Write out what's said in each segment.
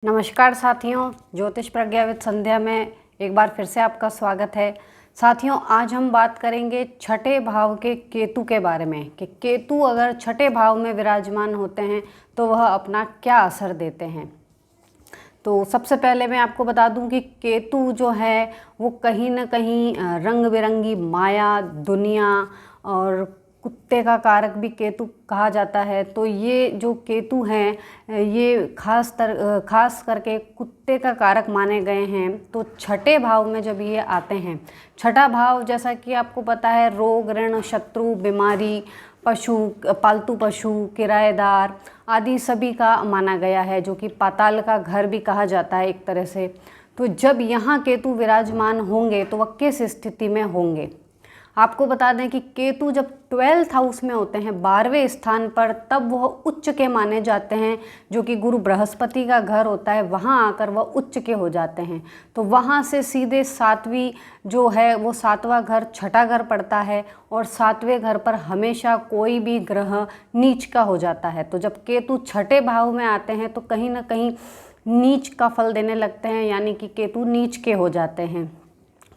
नमस्कार साथियों, ज्योतिष प्रज्ञा विद संध्या में एक बार फिर से आपका स्वागत है। साथियों, आज हम बात करेंगे छठे भाव के केतु के बारे में कि केतु अगर छठे भाव में विराजमान होते हैं तो वह अपना क्या असर देते हैं। तो सबसे पहले मैं आपको बता दूं कि केतु जो है वो कहीं ना कहीं रंग बिरंगी माया, दुनिया और कुत्ते का कारक भी केतु कहा जाता है। तो ये जो केतु हैं ये खास करके कुत्ते का कारक माने गए हैं। तो छठे भाव में जब ये आते हैं, छठा भाव जैसा कि आपको पता है रोग, ऋण, शत्रु, बीमारी, पशु, पालतू पशु, किराएदार आदि सभी का माना गया है, जो कि पाताल का घर भी कहा जाता है एक तरह से। तो जब यहाँ केतु विराजमान होंगे तो वह किस स्थिति में होंगे, आपको बता दें कि केतु जब 12th हाउस में होते हैं, 12वें स्थान पर, तब वह उच्च के माने जाते हैं, जो कि गुरु बृहस्पति का घर होता है। वहाँ आकर वह उच्च के हो जाते हैं। तो वहाँ से सीधे सातवीं जो है वो सातवां घर छठा घर पड़ता है, और सातवें घर पर हमेशा कोई भी ग्रह नीच का हो जाता है। तो जब केतु छठे भाव में आते हैं तो कहीं ना कहीं नीच का फल देने लगते हैं, यानी कि केतु नीच के हो जाते हैं।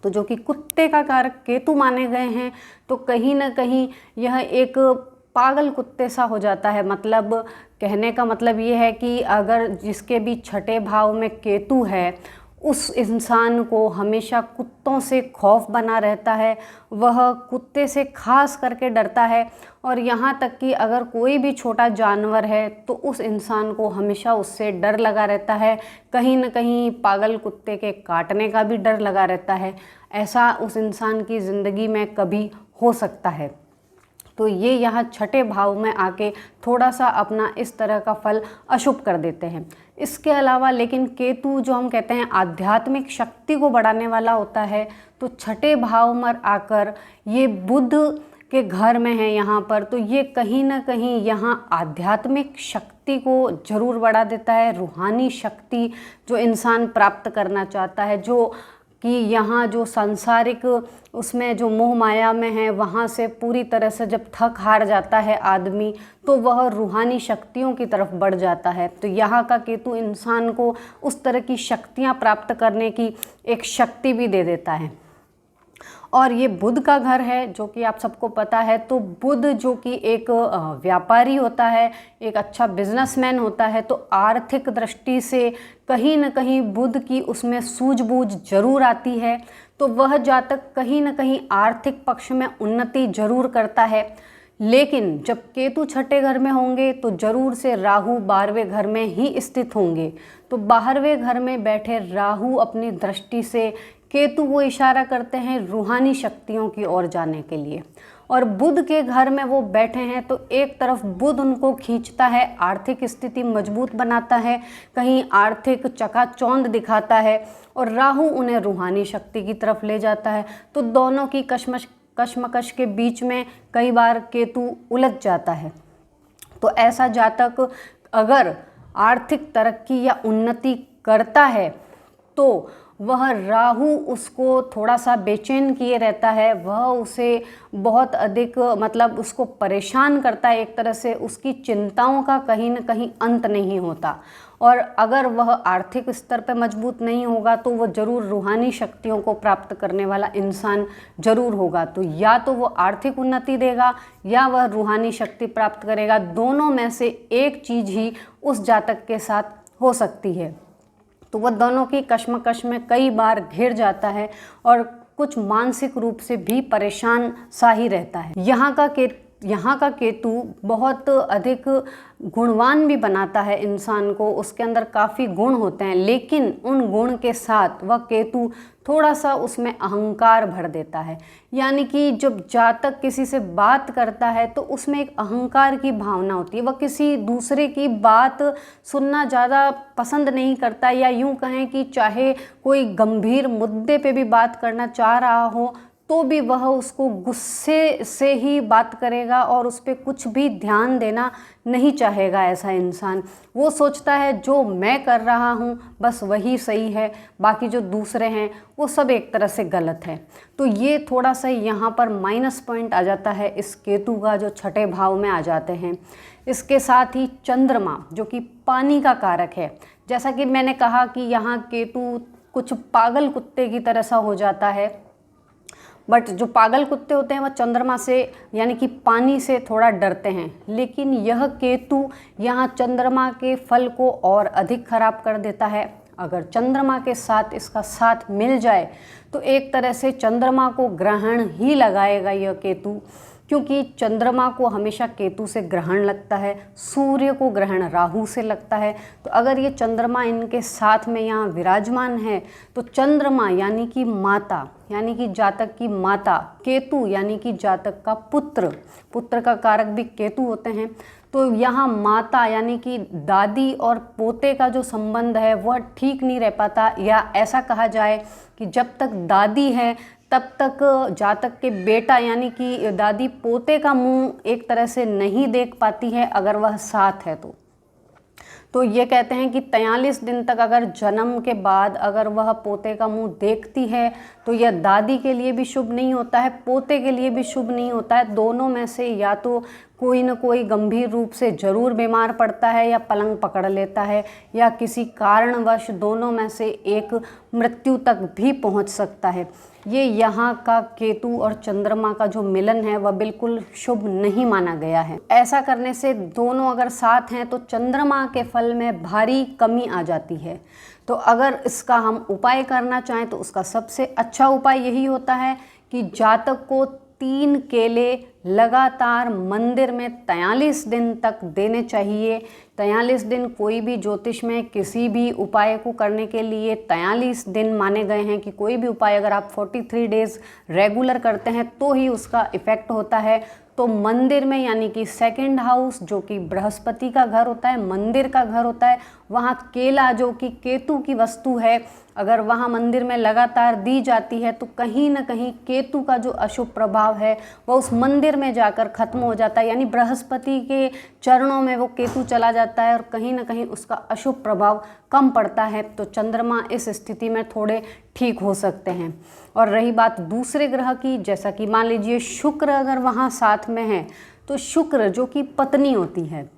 तो जो कि कुत्ते का कारक केतु माने गए हैं, तो कहीं ना कहीं यह एक पागल कुत्ते सा हो जाता है। मतलब कहने का मतलब ये है कि अगर जिसके भी छठे भाव में केतु है, उस इंसान को हमेशा कुत्तों से खौफ बना रहता है, वह कुत्ते से खास करके डरता है। और यहाँ तक कि अगर कोई भी छोटा जानवर है तो उस इंसान को हमेशा उससे डर लगा रहता है। कहीं ना कहीं पागल कुत्ते के काटने का भी डर लगा रहता है। ऐसा उस इंसान की ज़िंदगी में कभी हो सकता है। तो ये यहाँ छठे भाव में आके थोड़ा सा अपना इस तरह का फल अशुभ कर देते हैं। इसके अलावा लेकिन केतु जो हम कहते हैं आध्यात्मिक शक्ति को बढ़ाने वाला होता है, तो छठे भाव में आकर ये बुध के घर में है यहाँ पर, तो ये कहीं ना कहीं यहाँ आध्यात्मिक शक्ति को जरूर बढ़ा देता है। रूहानी शक्ति जो इंसान प्राप्त करना चाहता है, जो कि यहाँ जो सांसारिक उसमें जो मोह माया में है, वहाँ से पूरी तरह से जब थक हार जाता है आदमी, तो वह रूहानी शक्तियों की तरफ बढ़ जाता है। तो यहाँ का केतु इंसान को उस तरह की शक्तियाँ प्राप्त करने की एक शक्ति भी दे देता है। और ये बुध का घर है, जो कि आप सबको पता है। तो बुध जो कि एक व्यापारी होता है, एक अच्छा बिजनेसमैन होता है, तो आर्थिक दृष्टि से कहीं ना कहीं बुध की उसमें सूझबूझ जरूर आती है। तो वह जातक कहीं ना कहीं आर्थिक पक्ष में उन्नति जरूर करता है। लेकिन जब केतु छठे घर में होंगे तो जरूर से राहु 12वें घर में ही स्थित होंगे। तो 12वें घर में बैठे राहु अपनी दृष्टि से केतु को इशारा करते हैं रूहानी शक्तियों की ओर जाने के लिए। और बुध के घर में वो बैठे हैं, तो एक तरफ बुध उनको खींचता है, आर्थिक स्थिति मजबूत बनाता है, कहीं आर्थिक चकाचौंध दिखाता है, और राहु उन्हें रूहानी शक्ति की तरफ ले जाता है। तो दोनों की कश्मकश के बीच में कई बार केतु उलझ जाता है। तो ऐसा जातक अगर आर्थिक तरक्की या उन्नति करता है तो वह राहु उसको थोड़ा सा बेचैन किए रहता है, वह उसे बहुत अधिक मतलब उसको परेशान करता है। एक तरह से उसकी चिंताओं का कहीं ना कहीं अंत नहीं होता। और अगर वह आर्थिक स्तर पर मजबूत नहीं होगा तो वह जरूर रूहानी शक्तियों को प्राप्त करने वाला इंसान जरूर होगा। तो या तो वो आर्थिक उन्नति देगा या वह रूहानी शक्ति प्राप्त करेगा। दोनों में से एक चीज़ ही उस जातक के साथ हो सकती है। तो वह दोनों की कश्मकश में कई बार घिर जाता है और कुछ मानसिक रूप से भी परेशान सा ही रहता है। यहाँ का केतु बहुत अधिक गुणवान भी बनाता है इंसान को, उसके अंदर काफ़ी गुण होते हैं, लेकिन उन गुण के साथ वह केतु थोड़ा सा उसमें अहंकार भर देता है। यानी कि जब जातक किसी से बात करता है तो उसमें एक अहंकार की भावना होती है। वह किसी दूसरे की बात सुनना ज़्यादा पसंद नहीं करता, या यूँ कहें कि चाहे कोई गंभीर मुद्दे पे भी बात करना चाह रहा हो तो भी वह उसको गुस्से से ही बात करेगा और उस पर कुछ भी ध्यान देना नहीं चाहेगा। ऐसा इंसान वो सोचता है जो मैं कर रहा हूँ बस वही सही है, बाकी जो दूसरे हैं वो सब एक तरह से गलत है। तो ये थोड़ा सा यहाँ पर माइनस पॉइंट आ जाता है इस केतु का, जो छठे भाव में आ जाते हैं। इसके साथ ही चंद्रमा जो कि पानी का कारक है, जैसा कि मैंने कहा कि यहाँ केतु कुछ पागल कुत्ते की तरह सा हो जाता है, बट जो पागल कुत्ते होते हैं वह चंद्रमा से यानी कि पानी से थोड़ा डरते हैं, लेकिन यह केतु यहाँ चंद्रमा के फल को और अधिक खराब कर देता है। अगर चंद्रमा के साथ इसका साथ मिल जाए तो एक तरह से चंद्रमा को ग्रहण ही लगाएगा यह केतु, क्योंकि चंद्रमा को हमेशा केतु से ग्रहण लगता है, सूर्य को ग्रहण राहु से लगता है। तो अगर ये चंद्रमा इनके साथ में यहाँ विराजमान है तो चंद्रमा यानी कि माता, यानी कि जातक की माता, केतु यानी कि जातक का पुत्र, पुत्र का कारक भी केतु होते हैं, तो यहाँ माता यानी कि दादी और पोते का जो संबंध है वह ठीक नहीं रह पाता, या ऐसा कहा जाए कि जब तक दादी है तब तक जातक के बेटा यानी कि दादी पोते का मुंह एक तरह से नहीं देख पाती है अगर वह साथ है तो ये कहते हैं कि 43 दिन तक अगर जन्म के बाद अगर वह पोते का मुंह देखती है तो यह दादी के लिए भी शुभ नहीं होता है, पोते के लिए भी शुभ नहीं होता है। दोनों में से या तो कोई न कोई गंभीर रूप से ज़रूर बीमार पड़ता है या पलंग पकड़ लेता है, या किसी कारणवश दोनों में से एक मृत्यु तक भी पहुंच सकता है। ये यहाँ का केतु और चंद्रमा का जो मिलन है वह बिल्कुल शुभ नहीं माना गया है। ऐसा करने से दोनों अगर साथ हैं तो चंद्रमा के फल में भारी कमी आ जाती है। तो अगर इसका हम उपाय करना चाहें तो उसका सबसे अच्छा उपाय यही होता है कि जातक को 3 केले लगातार मंदिर में 43 दिन तक देने चाहिए। 43 दिन कोई भी ज्योतिष में किसी भी उपाय को करने के लिए 43 दिन माने गए हैं कि कोई भी उपाय अगर आप 43 डेज रेगुलर करते हैं तो ही उसका इफ़ेक्ट होता है। तो मंदिर में यानी कि सेकंड हाउस जो कि बृहस्पति का घर होता है, मंदिर का घर होता है, वहाँ केला जो कि केतु की वस्तु है अगर वहाँ मंदिर में लगातार दी जाती है तो कहीं ना कहीं केतु का जो अशुभ प्रभाव है वह उस मंदिर में जाकर ख़त्म हो जाता है, यानी बृहस्पति के चरणों में वो केतु चला जाता है और कहीं ना कहीं उसका अशुभ प्रभाव कम पड़ता है। तो चंद्रमा इस स्थिति में थोड़े ठीक हो सकते हैं। और रही बात दूसरे ग्रह की, जैसा कि मान लीजिए शुक्र अगर वहाँ साथ में है तो शुक्र जो कि पत्नी होती है,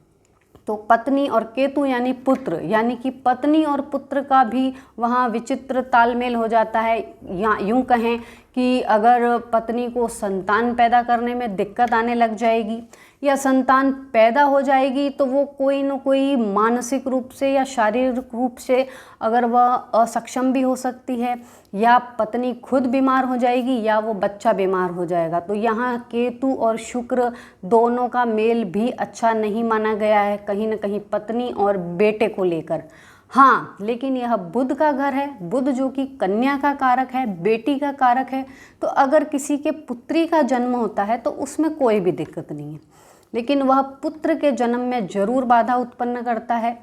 तो पत्नी और केतु यानी पुत्र, यानी कि पत्नी और पुत्र का भी वहाँ विचित्र तालमेल हो जाता है। या यूँ कहें कि अगर पत्नी को संतान पैदा करने में दिक्कत आने लग जाएगी या संतान पैदा हो जाएगी तो वो कोई न कोई मानसिक रूप से या शारीरिक रूप से अगर वह असक्षम भी हो सकती है, या पत्नी खुद बीमार हो जाएगी या वो बच्चा बीमार हो जाएगा। तो यहाँ केतु और शुक्र दोनों का मेल भी अच्छा नहीं माना गया है कहीं न कहीं पत्नी और बेटे को लेकर। हाँ, लेकिन यह बुध का घर है, बुध जो कि कन्या का कारक है, बेटी का कारक है, तो अगर किसी के पुत्री का जन्म होता है तो उसमें कोई भी दिक्कत नहीं है, लेकिन वह पुत्र के जन्म में जरूर बाधा उत्पन्न करता है।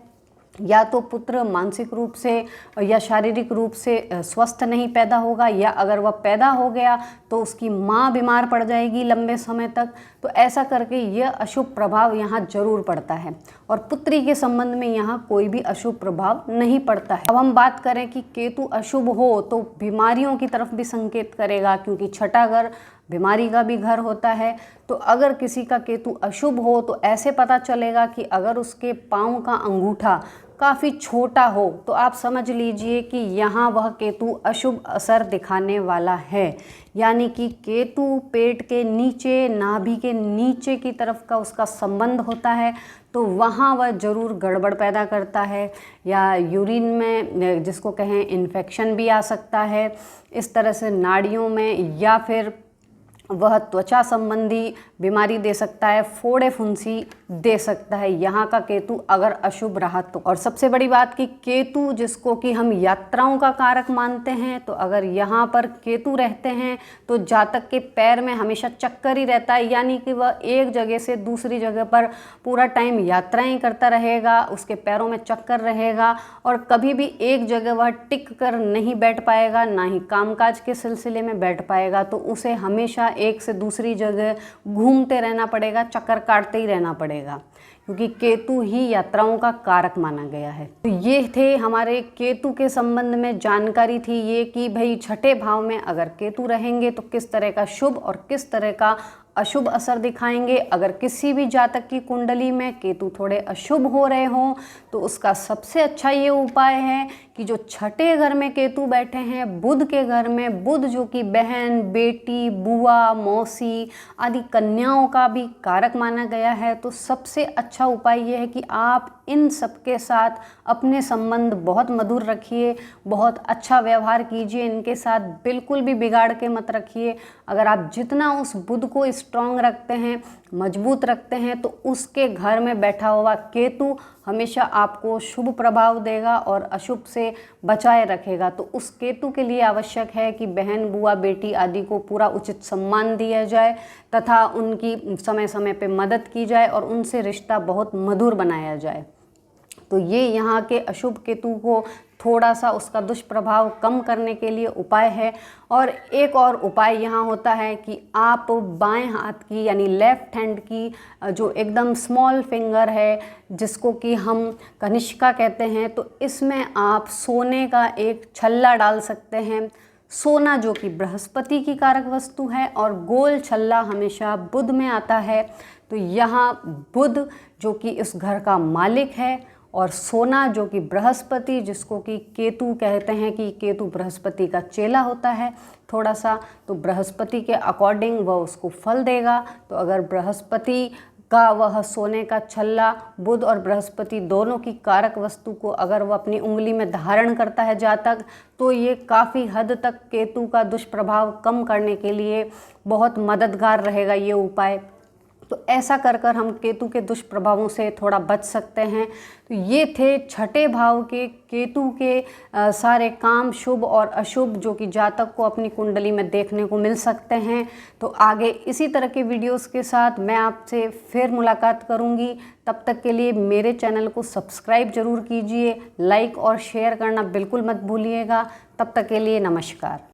या तो पुत्र मानसिक रूप से या शारीरिक रूप से स्वस्थ नहीं पैदा होगा, या अगर वह पैदा हो गया तो उसकी माँ बीमार पड़ जाएगी लंबे समय तक। तो ऐसा करके यह अशुभ प्रभाव यहाँ जरूर पड़ता है, और पुत्री के संबंध में यहाँ कोई भी अशुभ प्रभाव नहीं पड़ता है। अब हम बात करें कि केतु अशुभ हो तो बीमारियों की तरफ भी संकेत करेगा, क्योंकि छठा घर बीमारी का भी घर होता है। तो अगर किसी का केतु अशुभ हो तो ऐसे पता चलेगा कि अगर उसके पाँव का अंगूठा काफ़ी छोटा हो तो आप समझ लीजिए कि यहाँ वह केतु अशुभ असर दिखाने वाला है, यानी कि केतु पेट के नीचे, नाभि के नीचे की तरफ का उसका संबंध होता है, तो वहाँ वह ज़रूर गड़बड़ पैदा करता है, या यूरिन में जिसको कहें इन्फेक्शन भी आ सकता है इस तरह से नाड़ियों में, या फिर वह त्वचा संबंधी बीमारी दे सकता है, फोड़े फुंसी दे सकता है यहाँ का केतु अगर अशुभ रहा तो। और सबसे बड़ी बात कि केतु जिसको कि हम यात्राओं का कारक मानते हैं, तो अगर यहाँ पर केतु रहते हैं तो जातक के पैर में हमेशा चक्कर ही रहता है, यानी कि वह एक जगह से दूसरी जगह पर पूरा टाइम यात्राएं करता रहेगा, उसके पैरों में चक्कर रहेगा और कभी भी एक जगह वह टिक कर नहीं बैठ पाएगा, ना ही कामकाज के सिलसिले में बैठ पाएगा। तो उसे हमेशा एक से दूसरी जगह घूमते रहना पड़ेगा, चक्कर काटते ही रहना पड़ेगा, क्योंकि केतु ही यात्राओं का कारक माना गया है। तो ये थे हमारे केतु के संबंध में जानकारी थी ये कि भाई छठे भाव में अगर केतु रहेंगे तो किस तरह का शुभ और किस तरह का अशुभ असर दिखाएंगे। अगर किसी भी जातक की कुंडली में केतु थोड़े अशुभ हो रहे हों तो उसका सबसे अच्छा ये उपाय है कि जो छठे घर में केतु बैठे हैं, बुध के घर में, बुध जो कि बहन, बेटी, बुआ, मौसी आदि कन्याओं का भी कारक माना गया है, तो सबसे अच्छा उपाय ये है कि आप इन सबके साथ अपने संबंध बहुत मधुर रखिए, बहुत अच्छा व्यवहार कीजिए, इनके साथ बिल्कुल भी बिगाड़ के मत रखिए। अगर आप जितना उस बुध को स्ट्रांग रखते हैं, मजबूत रखते हैं, तो उसके घर में बैठा हुआ केतु हमेशा आपको शुभ प्रभाव देगा और अशुभ से बचाए रखेगा। तो उस केतु के लिए आवश्यक है कि बहन, बुआ, बेटी आदि को पूरा उचित सम्मान दिया जाए तथा उनकी समय समय पे मदद की जाए और उनसे रिश्ता बहुत मधुर बनाया जाए। तो ये यहाँ के अशुभ केतु को थोड़ा सा उसका दुष्प्रभाव कम करने के लिए उपाय है। और एक और उपाय यहाँ होता है कि आप बाएं हाथ की यानी लेफ्ट हैंड की जो एकदम स्मॉल फिंगर है, जिसको कि हम कनिष्का कहते हैं, तो इसमें आप सोने का एक छल्ला डाल सकते हैं। सोना जो कि बृहस्पति की कारक वस्तु है और गोल छल्ला हमेशा बुध में आता है। तो यहाँ बुध जो कि इस घर का मालिक है और सोना जो कि बृहस्पति, जिसको कि केतु कहते हैं कि केतु बृहस्पति का चेला होता है थोड़ा सा, तो बृहस्पति के अकॉर्डिंग वह उसको फल देगा। तो अगर बृहस्पति का वह सोने का छल्ला बुध और बृहस्पति दोनों की कारक वस्तु को अगर वह अपनी उंगली में धारण करता है जातक, तो ये काफ़ी हद तक केतु का दुष्प्रभाव कम करने के लिए बहुत मददगार रहेगा ये उपाय। तो ऐसा कर कर हम केतु के दुष्प्रभावों से थोड़ा बच सकते हैं। तो ये थे छठे भाव के केतु के सारे काम, शुभ और अशुभ, जो कि जातक को अपनी कुंडली में देखने को मिल सकते हैं। तो आगे इसी तरह के वीडियोस के साथ मैं आपसे फिर मुलाकात करूंगी। तब तक के लिए मेरे चैनल को सब्सक्राइब जरूर कीजिए, लाइक और शेयर करना बिल्कुल मत भूलिएगा। तब तक के लिए नमस्कार।